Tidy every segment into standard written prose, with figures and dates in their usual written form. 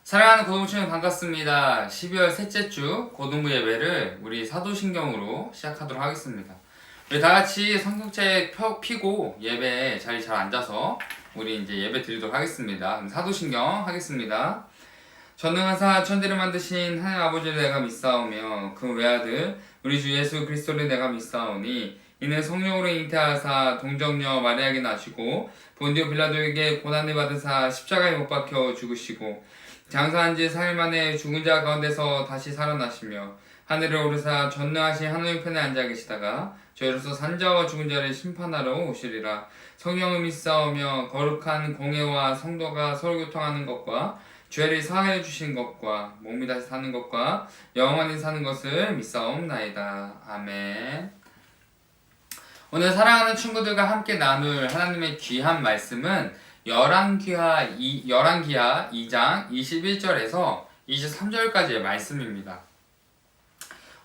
사랑하는 고등부친구 반갑습니다. 12월 셋째 주 고등부 예배를 우리 사도신경으로 시작하도록 하겠습니다. 우리 다 같이 성경책 피고 예배에 자리 잘 앉아서 우리 이제 예배 드리도록 하겠습니다. 사도신경 하겠습니다. 전능하사 천지를 만드신 하나님 아버지를 내가 믿사오며 그 외아들 우리 주 예수 그리스도를 내가 믿사오니 이는 성령으로 잉태하사 동정녀 마리아에게 나시고 본디오 빌라도에게 고난을 받으사 십자가에 못 박혀 죽으시고 장사한 지 4일 만에 죽은 자 가운데서 다시 살아나시며 하늘을 오르사 전능하신 하나님 편에 앉아 계시다가 저희로서 산자와 죽은 자를 심판하러 오시리라. 성령을 믿사오며 거룩한 공회와 성도가 서로 교통하는 것과 죄를 사하여 주신 것과 몸이 다시 사는 것과 영원히 사는 것을 믿사옵나이다. 아멘. 오늘 사랑하는 친구들과 함께 나눌 하나님의 귀한 말씀은 열왕기하 2장 21절에서 23절까지의 말씀입니다.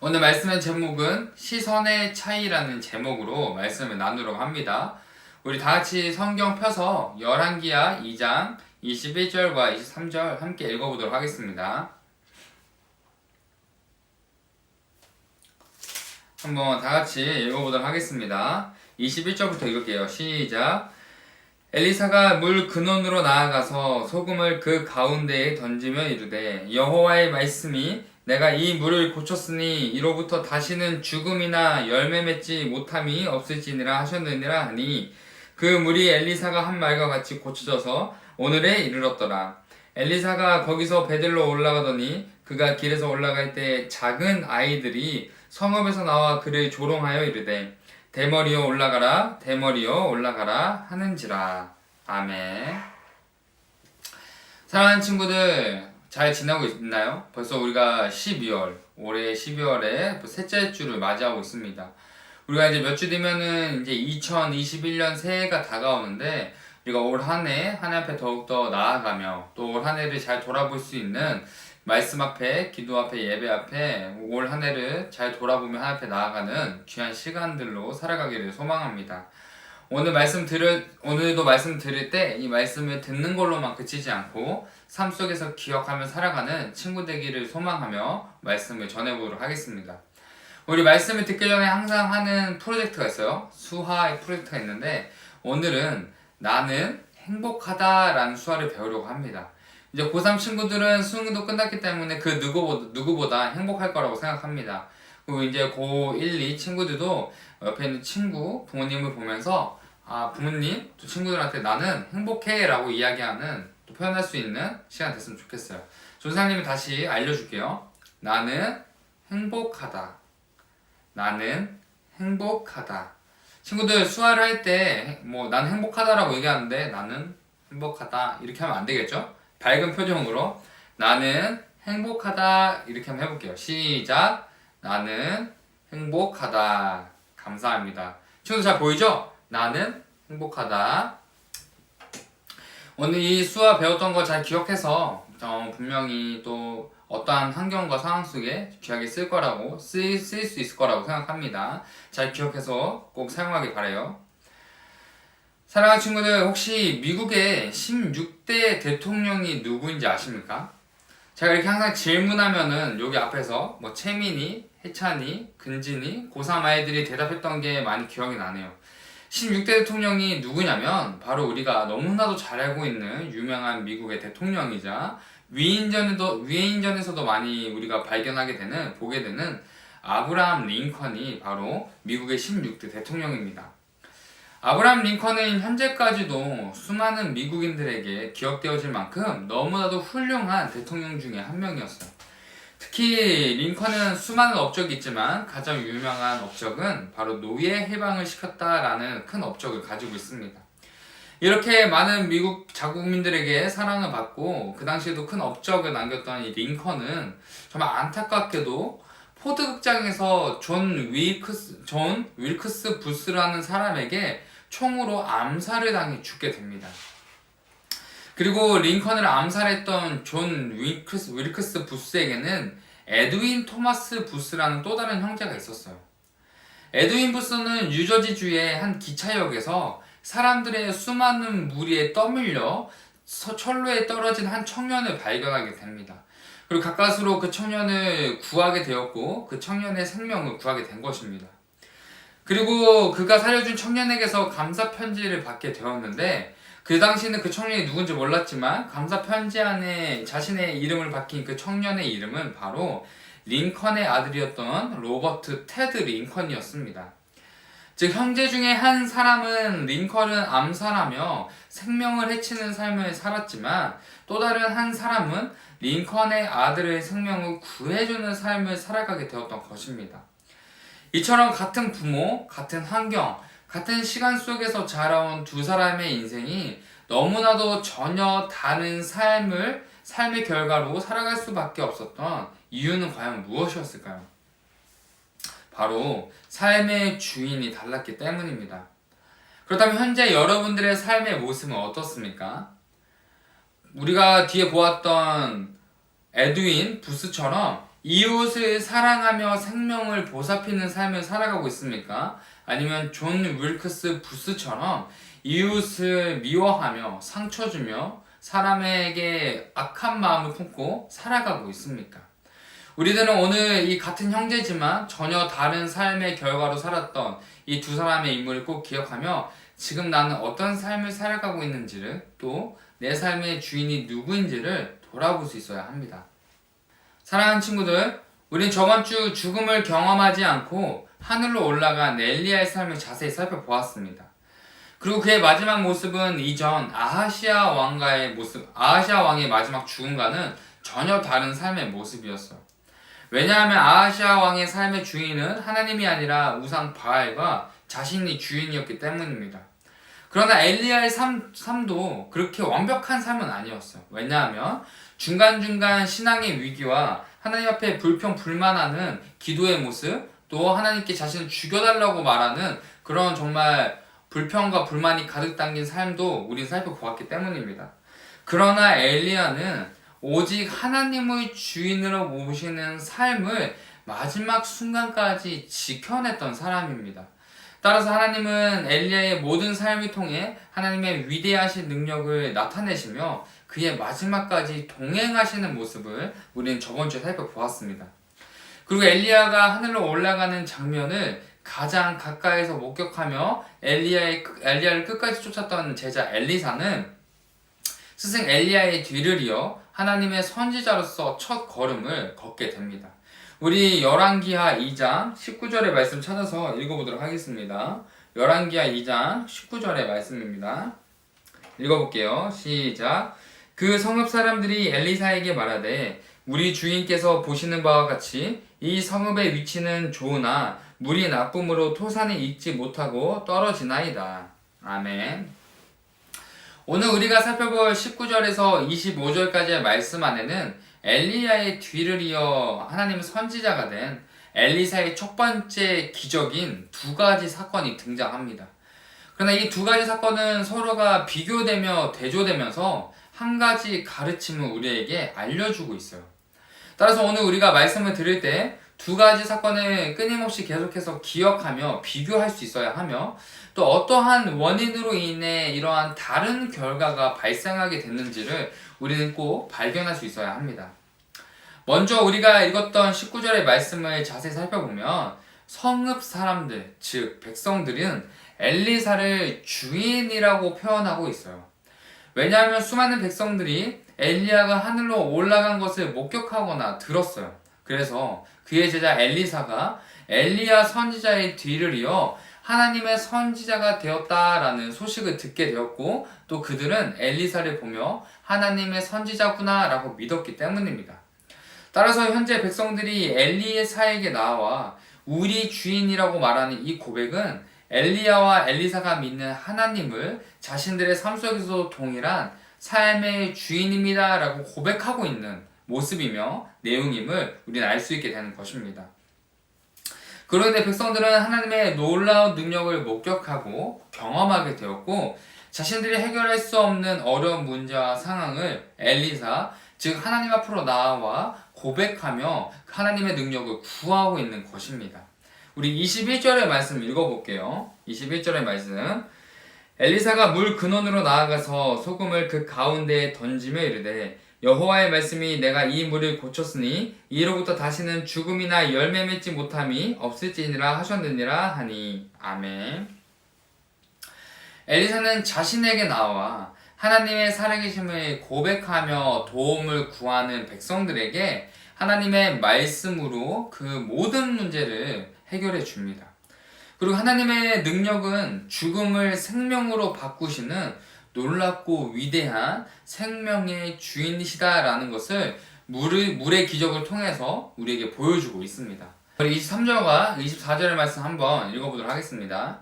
오늘 말씀의 제목은 시선의 차이라는 제목으로 말씀을 나누려고 합니다. 우리 다 같이 성경 펴서 열왕기하 2장 21절과 23절 함께 읽어보도록 하겠습니다. 한번 다 같이 읽어보도록 하겠습니다. 21절부터 읽을게요. 시작. 엘리사가 물 근원으로 나아가서 소금을 그 가운데에 던지며 이르되 여호와의 말씀이 내가 이 물을 고쳤으니 이로부터 다시는 죽음이나 열매 맺지 못함이 없을지니라 하셨느니라 하니 그 물이 엘리사가 한 말과 같이 고쳐져서 오늘에 이르렀더라. 엘리사가 거기서 베들로 올라가더니 그가 길에서 올라갈 때 작은 아이들이 성읍에서 나와 그를 조롱하여 이르되 대머리여 올라가라 대머리여 올라가라 하는지라. 아멘. 사랑하는 친구들 잘 지내고 있나요? 벌써 우리가 12월 올해 12월에 셋째 주를 맞이하고 있습니다. 우리가 이제 몇 주 뒤면은 이제 2021년 새해가 다가오는데 우리가 올 한 해 하나님 앞에 더욱더 나아가며 또 올 한 해를 잘 돌아볼 수 있는 말씀 앞에, 기도 앞에, 예배 앞에 올 한 해를 잘 돌아보며 하나님 앞에 나아가는 귀한 시간들로 살아가기를 소망합니다. 오늘도 말씀 들을 때 이 말씀을 듣는 걸로만 그치지 않고 삶 속에서 기억하며 살아가는 친구 되기를 소망하며 말씀을 전해보도록 하겠습니다. 우리 말씀을 듣기 전에 항상 하는 프로젝트가 있어요. 수화 프로젝트가 있는데 오늘은 나는 행복하다라는 수화를 배우려고 합니다. 이제 고3 친구들은 수능도 끝났기 때문에 그 누구보다 행복할 거라고 생각합니다. 그리고 이제 고1, 2 친구들도 옆에 있는 친구, 부모님을 보면서 부모님, 또 친구들한테 나는 행복해 라고 이야기하는 또 표현할 수 있는 시간 됐으면 좋겠어요. 조사님이 다시 알려줄게요. 나는 행복하다. 나는 행복하다. 친구들 수화를 할 때 난 행복하다라고 얘기하는데 나는 행복하다 이렇게 하면 안 되겠죠? 밝은 표정으로 나는 행복하다 이렇게 한번 해볼게요. 시작. 나는 행복하다. 감사합니다. 친구들 잘 보이죠? 나는 행복하다. 오늘 이 수화 배웠던 거 잘 기억해서 분명히 또 어떠한 환경과 상황 속에 귀하게 쓸 수 있을 거라고 생각합니다. 잘 기억해서 꼭 사용하길 바라요. 사랑하는 친구들, 혹시 미국의 16대 대통령이 누구인지 아십니까? 제가 이렇게 항상 질문하면은 여기 앞에서 채민이, 해찬이, 근진이, 고3 아이들이 대답했던 게 많이 기억이 나네요. 16대 대통령이 누구냐면 바로 우리가 너무나도 잘 알고 있는 유명한 미국의 대통령이자 위인전에서도 많이 우리가 보게 되는 아브라함 링컨이 바로 미국의 16대 대통령입니다. 아브라함 링컨은 현재까지도 수많은 미국인들에게 기억되어질 만큼 너무나도 훌륭한 대통령 중에 한 명이었어요. 특히 링컨은 수많은 업적이 있지만 가장 유명한 업적은 바로 노예 해방을 시켰다라는 큰 업적을 가지고 있습니다. 이렇게 많은 미국 자국민들에게 사랑을 받고 그 당시에도 큰 업적을 남겼던 이 링컨은 정말 안타깝게도 포드 극장에서 존 윌크스 부스라는 사람에게 총으로 암살을 당해 죽게 됩니다. 그리고 링컨을 암살했던 존 윌크스 부스에게는 에드윈 토마스 부스라는 또 다른 형제가 있었어요. 에드윈 부스는 뉴저지주의 한 기차역에서 사람들의 수많은 무리에 떠밀려 철로에 떨어진 한 청년을 발견하게 됩니다. 그리고 가까스로 그 청년을 구하게 되었고 그 청년의 생명을 구하게 된 것입니다. 그리고 그가 살려준 청년에게서 감사 편지를 받게 되었는데 그 당시는 그 청년이 누군지 몰랐지만 감사 편지 안에 자신의 이름을 박힌 그 청년의 이름은 바로 링컨의 아들이었던 로버트 테드 링컨이었습니다. 즉 형제 중에 한 사람은 링컨을 암살하며 생명을 해치는 삶을 살았지만 또 다른 한 사람은 링컨의 아들의 생명을 구해주는 삶을 살아가게 되었던 것입니다. 이처럼 같은 부모, 같은 환경, 같은 시간 속에서 자라온 두 사람의 인생이 너무나도 전혀 다른 삶의 결과로 살아갈 수밖에 없었던 이유는 과연 무엇이었을까요? 바로 삶의 주인이 달랐기 때문입니다. 그렇다면 현재 여러분들의 삶의 모습은 어떻습니까? 우리가 뒤에 보았던 에드윈 부스처럼 이웃을 사랑하며 생명을 보살피는 삶을 살아가고 있습니까? 아니면 존 윌크스 부스처럼 이웃을 미워하며 상처 주며 사람에게 악한 마음을 품고 살아가고 있습니까? 우리들은 오늘 이 같은 형제지만 전혀 다른 삶의 결과로 살았던 이 두 사람의 인물을 꼭 기억하며 지금 나는 어떤 삶을 살아가고 있는지를 또 내 삶의 주인이 누구인지를 돌아볼 수 있어야 합니다. 사랑하는 친구들, 우린 저번 주 죽음을 경험하지 않고 하늘로 올라간 엘리야의 삶을 자세히 살펴보았습니다. 그리고 그의 마지막 모습은 이전 아하시아 왕의 마지막 죽음과는 전혀 다른 삶의 모습이었어요. 왜냐하면 아하시아 왕의 삶의 주인은 하나님이 아니라 우상 바알과 자신이 주인이었기 때문입니다. 그러나 엘리야의 삶도 그렇게 완벽한 삶은 아니었어요. 왜냐하면 중간중간 신앙의 위기와 하나님 앞에 불평불만하는 기도의 모습, 또 하나님께 자신을 죽여달라고 말하는 그런 정말 불평과 불만이 가득 담긴 삶도 우리는 살펴보았기 때문입니다. 그러나 엘리야는 오직 하나님의 주인으로 모시는 삶을 마지막 순간까지 지켜냈던 사람입니다. 따라서 하나님은 엘리야의 모든 삶을 통해 하나님의 위대하신 능력을 나타내시며 그의 마지막까지 동행하시는 모습을 우리는 저번 주에 살펴보았습니다. 그리고 엘리야가 하늘로 올라가는 장면을 가장 가까이서 목격하며 엘리야를 끝까지 쫓았던 제자 엘리사는 스승 엘리야의 뒤를 이어 하나님의 선지자로서 첫 걸음을 걷게 됩니다. 우리 열왕기하 2장 19절의 말씀 찾아서 읽어보도록 하겠습니다. 열왕기하 2장 19절의 말씀입니다. 읽어볼게요. 시작. 그 성읍 사람들이 엘리사에게 말하되 우리 주인께서 보시는 바와 같이 이 성읍의 위치는 좋으나 물이 나쁨으로 토산이 익지 못하고 떨어지나이다. 아멘. 오늘 우리가 살펴볼 19절에서 25절까지의 말씀 안에는 엘리야의 뒤를 이어 하나님의 선지자가 된 엘리사의 첫 번째 기적인 두 가지 사건이 등장합니다. 그러나 이 두 가지 사건은 서로가 비교되며 대조되면서 한 가지 가르침을 우리에게 알려주고 있어요. 따라서 오늘 우리가 말씀을 들을 때 두 가지 사건을 끊임없이 계속해서 기억하며 비교할 수 있어야 하며 또 어떠한 원인으로 인해 이러한 다른 결과가 발생하게 됐는지를 우리는 꼭 발견할 수 있어야 합니다. 먼저 우리가 읽었던 19절의 말씀을 자세히 살펴보면 성읍 사람들, 즉 백성들은 엘리사를 주인이라고 표현하고 있어요. 왜냐하면 수많은 백성들이 엘리야가 하늘로 올라간 것을 목격하거나 들었어요. 그래서 그의 제자 엘리사가 엘리야 선지자의 뒤를 이어 하나님의 선지자가 되었다라는 소식을 듣게 되었고 또 그들은 엘리사를 보며 하나님의 선지자구나 라고 믿었기 때문입니다. 따라서 현재 백성들이 엘리사에게 나와 우리 주인이라고 말하는 이 고백은 엘리야와 엘리사가 믿는 하나님을 자신들의 삶 속에서 동일한 삶의 주인입니다 라고 고백하고 있는 모습이며 내용임을 우리는 알 수 있게 되는 것입니다. 그런데 백성들은 하나님의 놀라운 능력을 목격하고 경험하게 되었고 자신들이 해결할 수 없는 어려운 문제와 상황을 엘리사, 즉 하나님 앞으로 나와 고백하며 하나님의 능력을 구하고 있는 것입니다. 우리 21절의 말씀 읽어볼게요. 21절의 말씀 엘리사가 물 근원으로 나아가서 소금을 그 가운데에 던지며 이르되 여호와의 말씀이 내가 이 물을 고쳤으니 이로부터 다시는 죽음이나 열매 맺지 못함이 없을지니라 하셨느니라 하니. 아멘. 엘리사는 자신에게 나와 하나님의 살아계심을 고백하며 도움을 구하는 백성들에게 하나님의 말씀으로 그 모든 문제를 해결해 줍니다. 그리고 하나님의 능력은 죽음을 생명으로 바꾸시는 놀랍고 위대한 생명의 주인이시다라는 것을 물의 기적을 통해서 우리에게 보여주고 있습니다. 23절과 24절의 말씀 한번 읽어보도록 하겠습니다.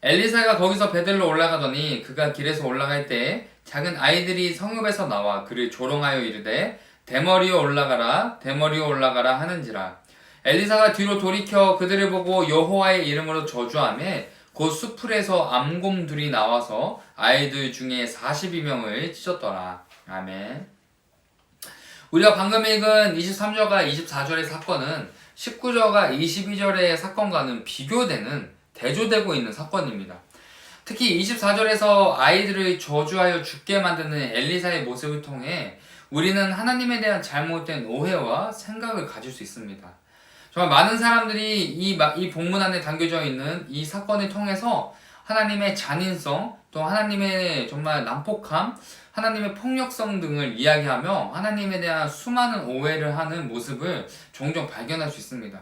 엘리사가 거기서 베들로 올라가더니 그가 길에서 올라갈 때 작은 아이들이 성읍에서 나와 그를 조롱하여 이르되 대머리여 올라가라 대머리여 올라가라 하는지라. 엘리사가 뒤로 돌이켜 그들을 보고 여호와의 이름으로 저주하며 곧 수풀에서 암곰들이 나와서 아이들 중에 42명을 찢었더라. 아멘. 우리가 방금 읽은 23절과 24절의 사건은 19절과 22절의 사건과는 비교되는 대조되고 있는 사건입니다. 특히 24절에서 아이들을 저주하여 죽게 만드는 엘리사의 모습을 통해 우리는 하나님에 대한 잘못된 오해와 생각을 가질 수 있습니다. 정말 많은 사람들이 이 본문 안에 담겨져 있는 이 사건을 통해서 하나님의 잔인성, 또 하나님의 정말 난폭함, 하나님의 폭력성 등을 이야기하며 하나님에 대한 수많은 오해를 하는 모습을 종종 발견할 수 있습니다.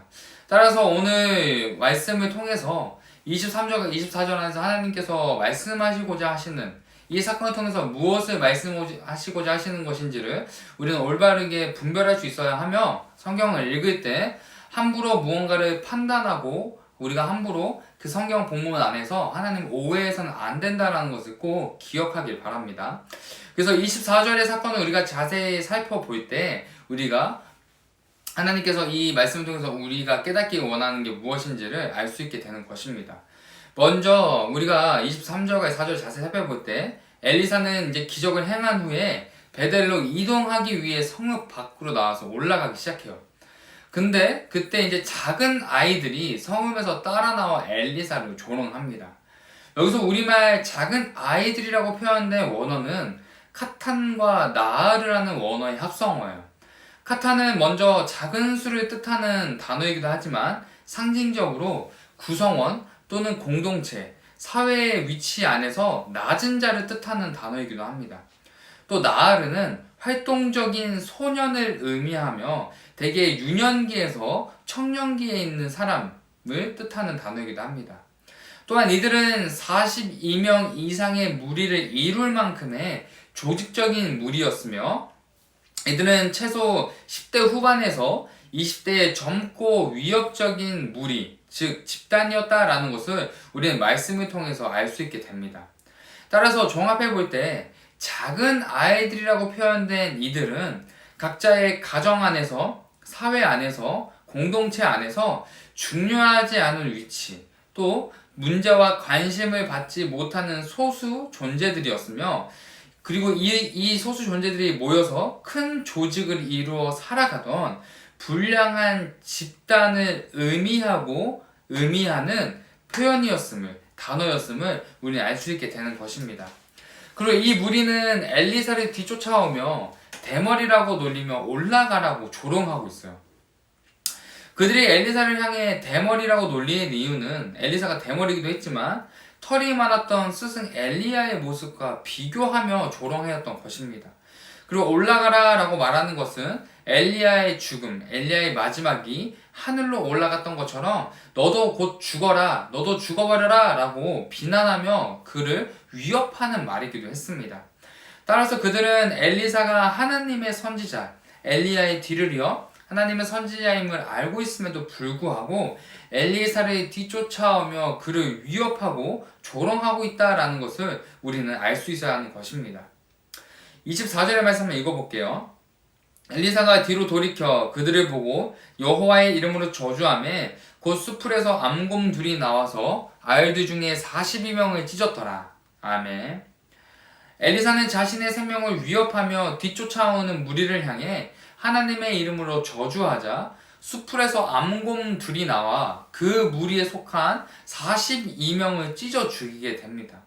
따라서 오늘 말씀을 통해서 23절과 24절 안에서 하나님께서 말씀하시고자 하시는 이 사건을 통해서 무엇을 말씀하시고자 하시는 것인지를 우리는 올바르게 분별할 수 있어야 하며 성경을 읽을 때 함부로 무언가를 판단하고 우리가 함부로 그 성경 본문 안에서 하나님 오해해서는 안 된다는 것을 꼭 기억하길 바랍니다. 그래서 24절의 사건을 우리가 자세히 살펴볼 때 우리가 하나님께서 이 말씀을 통해서 우리가 깨닫기 원하는 게 무엇인지를 알 수 있게 되는 것입니다. 먼저 우리가 23절과 4절 자세히 살펴볼 때 엘리사는 이제 기적을 행한 후에 베델로 이동하기 위해 성읍 밖으로 나와서 올라가기 시작해요. 근데 그때 이제 작은 아이들이 성읍에서 따라 나와 엘리사를 조롱합니다. 여기서 우리말 작은 아이들이라고 표현된 원어는 카탄과 나아르라는 원어의 합성어예요. 카탄은 먼저 작은 수를 뜻하는 단어이기도 하지만 상징적으로 구성원 또는 공동체, 사회의 위치 안에서 낮은 자를 뜻하는 단어이기도 합니다. 또 나아르는 활동적인 소년을 의미하며 대개 유년기에서 청년기에 있는 사람을 뜻하는 단어이기도 합니다. 또한 이들은 42명 이상의 무리를 이룰 만큼의 조직적인 무리였으며 이들은 최소 10대 후반에서 20대의 젊고 위협적인 무리, 즉 집단이었다라는 것을 우리는 말씀을 통해서 알 수 있게 됩니다. 따라서 종합해 볼 때 작은 아이들이라고 표현된 이들은 각자의 가정 안에서, 사회 안에서, 공동체 안에서 중요하지 않은 위치, 또 문제와 관심을 받지 못하는 소수 존재들이었으며 그리고 이 소수 존재들이 모여서 큰 조직을 이루어 살아가던 불량한 집단을 의미하는 표현이었음을, 단어였음을 우리는 알 수 있게 되는 것입니다. 그리고 이 무리는 엘리사를 뒤쫓아오며 대머리라고 놀리며 올라가라고 조롱하고 있어요. 그들이 엘리사를 향해 대머리라고 놀리는 이유는 엘리사가 대머리이기도 했지만 털이 많았던 스승 엘리야의 모습과 비교하며 조롱하였던 것입니다. 그리고 올라가라 라고 말하는 것은 엘리야의 죽음, 엘리야의 마지막이 하늘로 올라갔던 것처럼 너도 곧 죽어라, 너도 죽어버려라 라고 비난하며 그를 위협하는 말이기도 했습니다. 따라서 그들은 엘리사가 하나님의 선지자, 엘리야의 뒤를 이어 하나님의 선지자임을 알고 있음에도 불구하고 엘리사를 뒤쫓아오며 그를 위협하고 조롱하고 있다라는 것을 우리는 알 수 있어야 하는 것입니다. 24절의 말씀을 읽어볼게요. 엘리사가 뒤로 돌이켜 그들을 보고 여호와의 이름으로 저주하며 곧 수풀에서 암곰 둘이 나와서 아이들 중에 42명을 찢었더라. 아멘. 엘리사는 자신의 생명을 위협하며 뒤쫓아오는 무리를 향해 하나님의 이름으로 저주하자 수풀에서 암곰 둘이 나와 그 무리에 속한 42명을 찢어 죽이게 됩니다.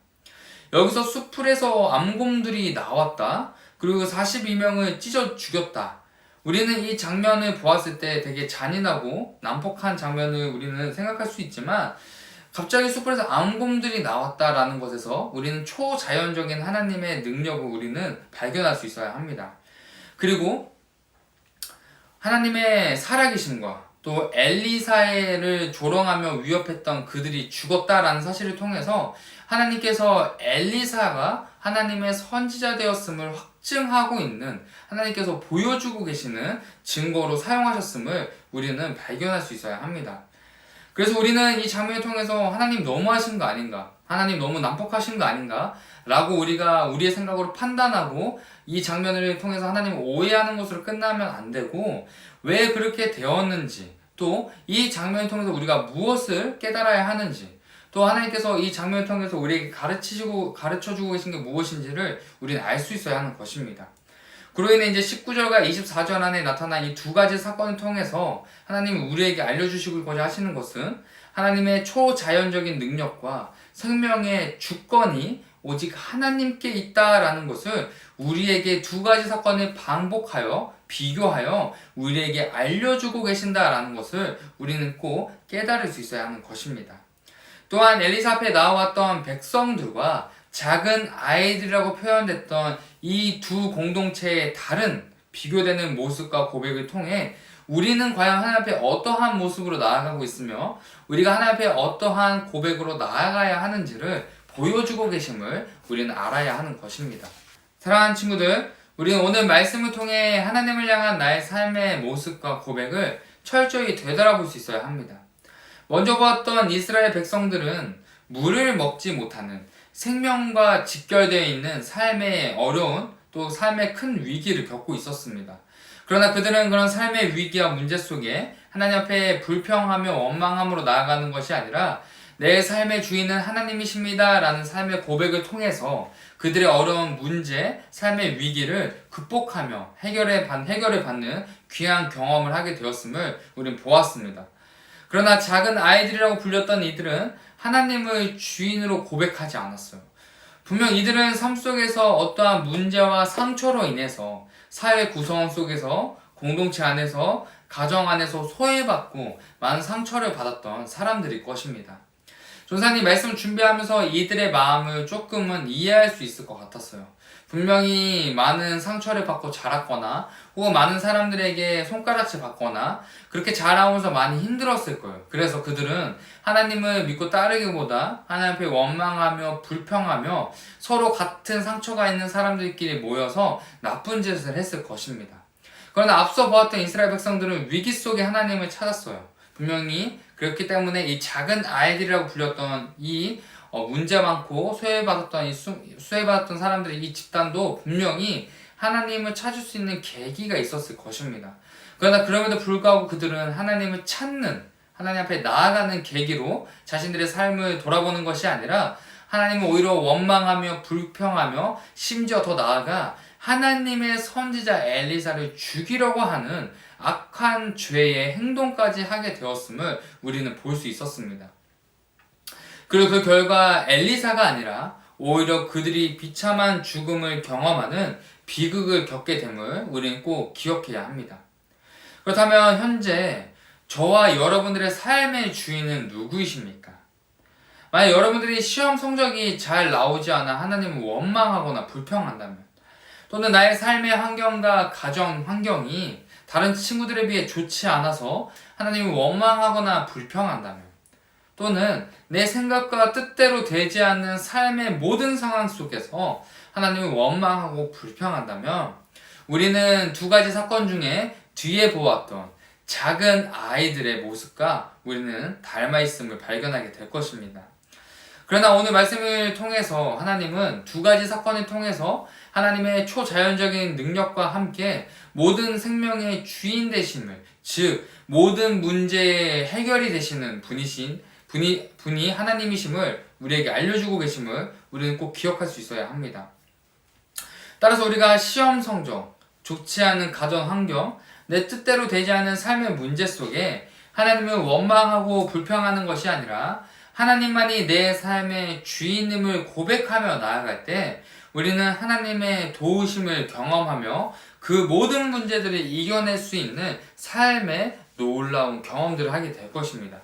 여기서 숲풀에서 암곰들이 나왔다. 그리고 42명을 찢어 죽였다. 우리는 이 장면을 보았을 때 되게 잔인하고 난폭한 장면을 우리는 생각할 수 있지만 갑자기 숲에서 암곰들이 나왔다라는 것에서 우리는 초자연적인 하나님의 능력을 우리는 발견할 수 있어야 합니다. 그리고 하나님의 살아계심과 또 엘리사를 조롱하며 위협했던 그들이 죽었다라는 사실을 통해서 하나님께서 엘리사가 하나님의 선지자 되었음을 확증하고 있는, 하나님께서 보여주고 계시는 증거로 사용하셨음을 우리는 발견할 수 있어야 합니다. 그래서 우리는 이 장면을 통해서 하나님 너무하신 거 아닌가, 하나님 너무 난폭하신 거 아닌가 라고 우리가 우리의 생각으로 판단하고 이 장면을 통해서 하나님을 오해하는 것으로 끝나면 안 되고, 왜 그렇게 되었는지, 또 이 장면을 통해서 우리가 무엇을 깨달아야 하는지, 또 하나님께서 이 장면을 통해서 우리에게 가르쳐주고 계신 게 무엇인지를 우리는 알 수 있어야 하는 것입니다. 그로 인해 이제 19절과 24절 안에 나타난 이 두 가지 사건을 통해서 하나님이 우리에게 알려주시고자 하시는 것은 하나님의 초자연적인 능력과 생명의 주권이 오직 하나님께 있다라는 것을 우리에게 두 가지 사건을 반복하여 비교하여 우리에게 알려주고 계신다라는 것을 우리는 꼭 깨달을 수 있어야 하는 것입니다. 또한 엘리사 앞에 나왔던 백성들과 작은 아이들이라고 표현됐던 이 두 공동체의 다른 비교되는 모습과 고백을 통해 우리는 과연 하나님 앞에 어떠한 모습으로 나아가고 있으며 우리가 하나님 앞에 어떠한 고백으로 나아가야 하는지를 보여주고 계심을 우리는 알아야 하는 것입니다. 사랑하는 친구들, 우리는 오늘 말씀을 통해 하나님을 향한 나의 삶의 모습과 고백을 철저히 되돌아볼 수 있어야 합니다. 먼저 보았던 이스라엘 백성들은 물을 먹지 못하는, 생명과 직결되어 있는 삶의 어려운, 또 삶의 큰 위기를 겪고 있었습니다. 그러나 그들은 그런 삶의 위기와 문제 속에 하나님 앞에 불평하며 원망함으로 나아가는 것이 아니라 내 삶의 주인은 하나님이십니다 라는 삶의 고백을 통해서 그들의 어려운 문제, 삶의 위기를 극복하며 해결을 받는 귀한 경험을 하게 되었음을 우리는 보았습니다. 그러나 작은 아이들이라고 불렸던 이들은 하나님을 주인으로 고백하지 않았어요. 분명 이들은 삶 속에서 어떠한 문제와 상처로 인해서 사회 구성원 속에서, 공동체 안에서, 가정 안에서 소외받고 많은 상처를 받았던 사람들일 것입니다. 전사님 말씀을 준비하면서 이들의 마음을 조금은 이해할 수 있을 것 같았어요. 분명히 많은 상처를 받고 자랐거나 혹은 많은 사람들에게 손가락질 받거나 그렇게 자라오면서 많이 힘들었을 거예요. 그래서 그들은 하나님을 믿고 따르기보다 하나님 앞에 원망하며 불평하며 서로 같은 상처가 있는 사람들끼리 모여서 나쁜 짓을 했을 것입니다. 그러나 앞서 보았던 이스라엘 백성들은 위기 속에 하나님을 찾았어요. 분명히 그렇기 때문에 이 작은 아이들이라고 불렸던 이 문제 많고 소외받았던 사람들의 이 집단도 분명히 하나님을 찾을 수 있는 계기가 있었을 것입니다. 그러나 그럼에도 불구하고 그들은 하나님을 찾는, 하나님 앞에 나아가는 계기로 자신들의 삶을 돌아보는 것이 아니라 하나님을 오히려 원망하며 불평하며 심지어 더 나아가 하나님의 선지자 엘리사를 죽이려고 하는 악한 죄의 행동까지 하게 되었음을 우리는 볼 수 있었습니다. 그리고 그 결과 엘리사가 아니라 오히려 그들이 비참한 죽음을 경험하는 비극을 겪게 됨을 우리는 꼭 기억해야 합니다. 그렇다면 현재 저와 여러분들의 삶의 주인은 누구이십니까? 만약 여러분들이 시험 성적이 잘 나오지 않아 하나님을 원망하거나 불평한다면, 또는 나의 삶의 환경과 가정 환경이 다른 친구들에 비해 좋지 않아서 하나님을 원망하거나 불평한다면, 또는 내 생각과 뜻대로 되지 않는 삶의 모든 상황 속에서 하나님을 원망하고 불평한다면 우리는 두 가지 사건 중에 뒤에 보았던 작은 아이들의 모습과 우리는 닮아있음을 발견하게 될 것입니다. 그러나 오늘 말씀을 통해서 하나님은 두 가지 사건을 통해서 하나님의 초자연적인 능력과 함께 모든 생명의 주인 되심을, 즉 모든 문제의 해결이 되시는 분이 하나님이심을 우리에게 알려주고 계심을 우리는 꼭 기억할 수 있어야 합니다. 따라서 우리가 시험 성적, 좋지 않은 가정 환경, 내 뜻대로 되지 않는 삶의 문제 속에 하나님을 원망하고 불평하는 것이 아니라 하나님만이 내 삶의 주인임을 고백하며 나아갈 때 우리는 하나님의 도우심을 경험하며 그 모든 문제들을 이겨낼 수 있는 삶의 놀라운 경험들을 하게 될 것입니다.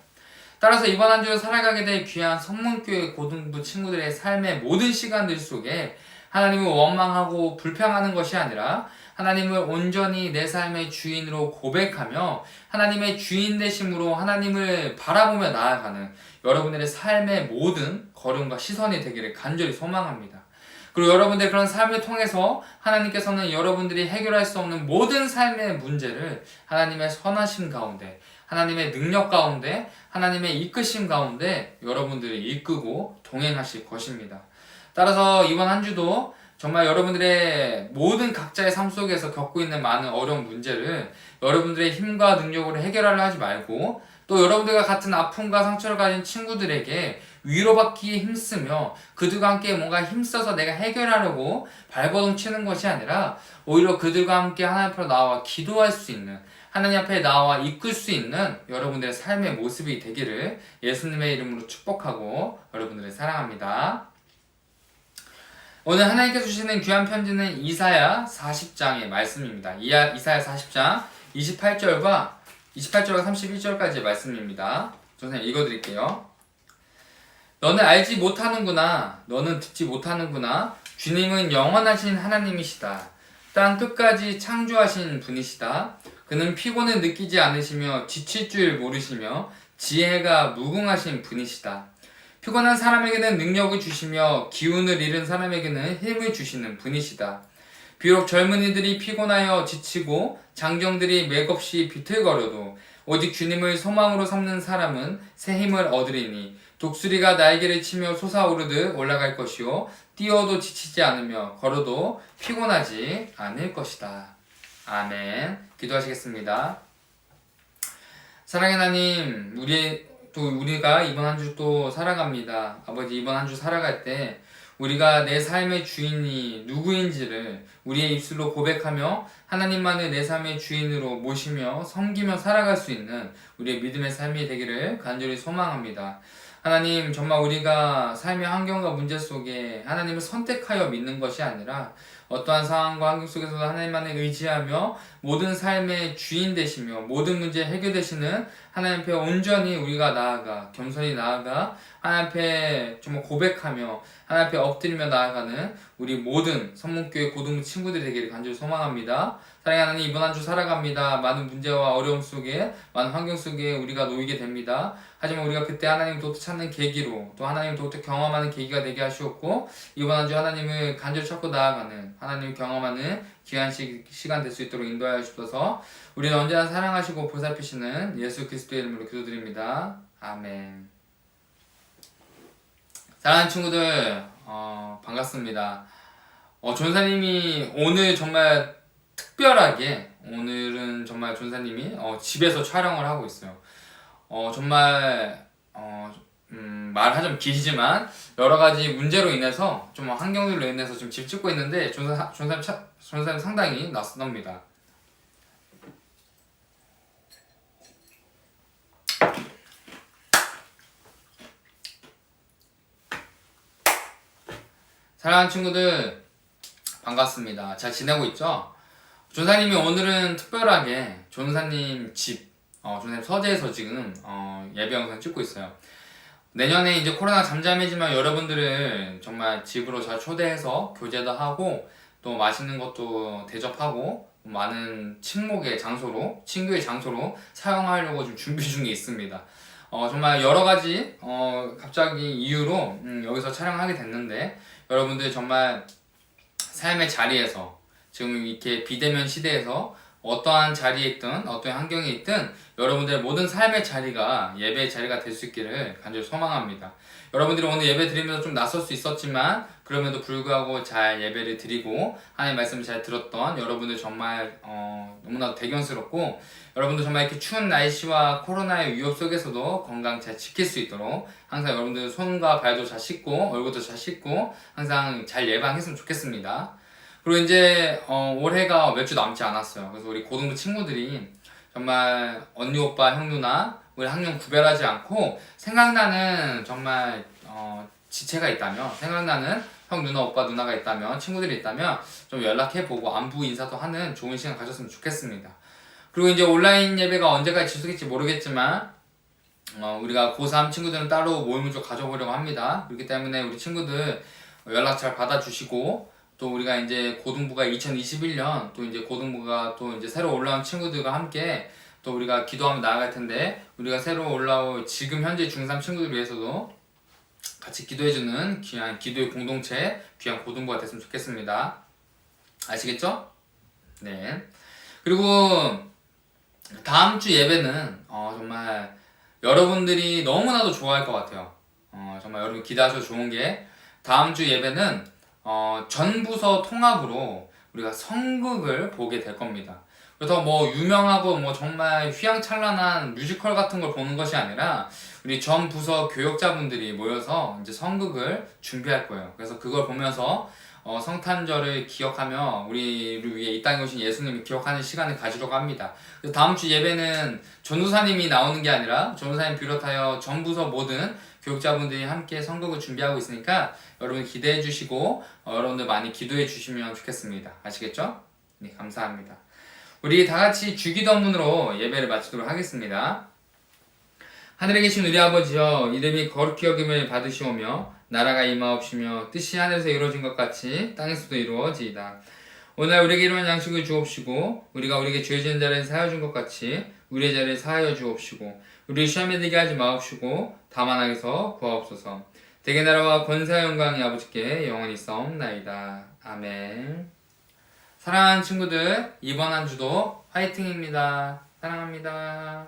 따라서 이번 한 주 살아가게 될 귀한 성문교회 고등부 친구들의 삶의 모든 시간들 속에 하나님을 원망하고 불평하는 것이 아니라 하나님을 온전히 내 삶의 주인으로 고백하며 하나님의 주인 되심으로 하나님을 바라보며 나아가는 여러분들의 삶의 모든 걸음과 시선이 되기를 간절히 소망합니다. 그리고 여러분들의 그런 삶을 통해서 하나님께서는 여러분들이 해결할 수 없는 모든 삶의 문제를 하나님의 선하심 가운데, 하나님의 능력 가운데, 하나님의 이끄심 가운데 여러분들이 이끄고 동행하실 것입니다. 따라서 이번 한 주도 정말 여러분들의 모든 각자의 삶 속에서 겪고 있는 많은 어려운 문제를 여러분들의 힘과 능력으로 해결하려 하지 말고 또 여러분들과 같은 아픔과 상처를 가진 친구들에게 위로받기에 힘쓰며 그들과 함께 뭔가 힘써서 내가 해결하려고 발버둥 치는 것이 아니라 오히려 그들과 함께 하나님 앞으로 나와 기도할 수 있는, 하나님 앞에 나와 이끌 수 있는 여러분들의 삶의 모습이 되기를 예수님의 이름으로 축복하고 여러분들을 사랑합니다. 오늘 하나님께서 주시는 귀한 편지는 이사야 40장의 말씀입니다. 이사야 40장 28절과 31절까지의 말씀입니다. 저는 읽어드릴게요. 너는 알지 못하는구나. 너는 듣지 못하는구나. 주님은 영원하신 하나님이시다. 땅 끝까지 창조하신 분이시다. 그는 피곤을 느끼지 않으시며 지칠 줄 모르시며 지혜가 무궁하신 분이시다. 피곤한 사람에게는 능력을 주시며 기운을 잃은 사람에게는 힘을 주시는 분이시다. 비록 젊은이들이 피곤하여 지치고 장정들이 맥없이 비틀거려도 오직 주님을 소망으로 삼는 사람은 새 힘을 얻으리니 독수리가 날개를 치며 솟아오르듯 올라갈 것이요 뛰어도 지치지 않으며 걸어도 피곤하지 않을 것이다. 아멘. 기도하시겠습니다. 사랑의 하나님, 우리가 이번 한 주 또 살아갑니다. 아버지, 이번 한 주 살아갈 때 우리가 내 삶의 주인이 누구인지를 우리의 입술로 고백하며 하나님만을 내 삶의 주인으로 모시며 섬기며 살아갈 수 있는 우리의 믿음의 삶이 되기를 간절히 소망합니다. 하나님, 정말 우리가 삶의 환경과 문제 속에 하나님을 선택하여 믿는 것이 아니라 어떠한 상황과 환경 속에서도 하나님만을 의지하며 모든 삶의 주인 되시며 모든 문제 해결되시는 하나님 앞에 온전히 우리가 나아가 겸손히 나아가 하나님 앞에 정말 고백하며 하나님 앞에 엎드리며 나아가는 우리 모든 성문교회 고등부 친구들이 되기를 간절히 소망합니다. 사랑하는 하나님, 이번 한 주 살아갑니다. 많은 문제와 어려움 속에 많은 환경 속에 우리가 놓이게 됩니다. 하지만 우리가 그때 하나님을 또 찾는 계기로 또 하나님을 또 경험하는 계기가 되게 하시옵고 이번 한 주 하나님을 간절히 찾고 나아가는 하나님을 경험하는 귀한 시간 될 수 있도록 인도하여 주셔서 우리는 언제나 사랑하시고 보살피시는 예수 그리스도의 이름으로 기도드립니다. 아멘. 사랑하는 친구들, 반갑습니다. 전사님이 오늘 정말 특별하게 오늘은 정말 전사님이 집에서 촬영을 하고 있어요. 정말 말하자면 길지만 여러 가지 문제로 인해서 좀 환경들로 인해서 지금 집 찍고 있는데 전사님 상당히 낯섭니다. 사랑하는 친구들, 반갑습니다. 잘 지내고 있죠? 전사님이 오늘은 특별하게 전사님 집, 전사님 서재에서 지금 예배 영상 찍고 있어요. 내년에 이제 코로나 잠잠해지면 여러분들을 정말 집으로 잘 초대해서 교제도 하고 또 맛있는 것도 대접하고 많은 친목의 장소로, 친교의 장소로 사용하려고 지금 준비 중에 있습니다. 정말 여러 가지 갑자기 이유로 여기서 촬영하게 됐는데 여러분들 정말 삶의 자리에서 지금 이렇게 비대면 시대에서 어떠한 자리에 있든 어떠한 환경에 있든 여러분들의 모든 삶의 자리가 예배의 자리가 될 수 있기를 간절히 소망합니다. 여러분들이 오늘 예배 드리면서 좀 낯설 수 있었지만 그럼에도 불구하고 잘 예배를 드리고 하나님의 말씀을 잘 들었던 여러분들 정말 너무나도 대견스럽고 여러분들 정말 이렇게 추운 날씨와 코로나의 위협 속에서도 건강 잘 지킬 수 있도록 항상 여러분들 손과 발도 잘 씻고 얼굴도 잘 씻고 항상 잘 예방했으면 좋겠습니다. 그리고 이제 올해가 몇 주 남지 않았어요. 그래서 우리 고등부 친구들이 정말 언니, 오빠, 형, 누나 우리 학년 구별하지 않고 생각나는 정말 지체가 있다면, 생각나는 형, 누나, 오빠, 누나가 있다면, 친구들이 있다면 좀 연락해보고 안부 인사도 하는 좋은 시간 가졌으면 좋겠습니다. 그리고 이제 온라인 예배가 언제까지 지속될지 모르겠지만 우리가 고3 친구들은 따로 모임을 좀 가져보려고 합니다. 그렇기 때문에 우리 친구들 연락 잘 받아주시고, 또 우리가 이제 고등부가 2021년 또 이제 고등부가 또 이제 새로 올라온 친구들과 함께 또 우리가 기도하며 나아갈 텐데, 우리가 새로 올라올 지금 현재 중3 친구들 위해서도 같이 기도해주는 귀한 기도의 공동체, 귀한 고등부가 됐으면 좋겠습니다. 아시겠죠? 네. 그리고 다음 주 예배는 정말 여러분들이 너무나도 좋아할 것 같아요. 정말 여러분 기대하셔도 좋은 게, 다음 주 예배는 전 부서 통합으로 우리가 성극을 보게 될 겁니다. 그래서 뭐 유명하고 뭐 정말 휘황찬란한 뮤지컬 같은 걸 보는 것이 아니라 우리 전 부서 교역자분들이 모여서 이제 성극을 준비할 거예요. 그래서 그걸 보면서 성탄절을 기억하며 우리를 위해 이 땅에 오신 예수님을 기억하는 시간을 가지려고 합니다. 그래서 다음 주 예배는 전도사님이 나오는 게 아니라 전도사님 비롯하여 전 부서 모든 교육자분들이 함께 성극을 준비하고 있으니까 여러분 기대해 주시고 여러분들 많이 기도해 주시면 좋겠습니다. 아시겠죠? 네, 감사합니다. 우리 다 같이 주기도문으로 예배를 마치도록 하겠습니다. 하늘에 계신 우리 아버지여, 이름이 거룩히 여김을 받으시오며 나라가 임하옵시며 뜻이 하늘에서 이루어진 것 같이 땅에서도 이루어지이다. 오늘 우리에게 일용할 양식을 주옵시고, 우리가 우리에게 죄 지은 자를 사하여 준 것 같이 우리의 죄를 사하여 주옵시고, 우리 시험에 들게 하지 마옵시고 다만 악에서 구하옵소서. 대개 나라와 권세와 영광이 아버지께 영원히 있사옵나이다. 아멘. 사랑하는 친구들, 이번 한 주도 화이팅입니다. 사랑합니다.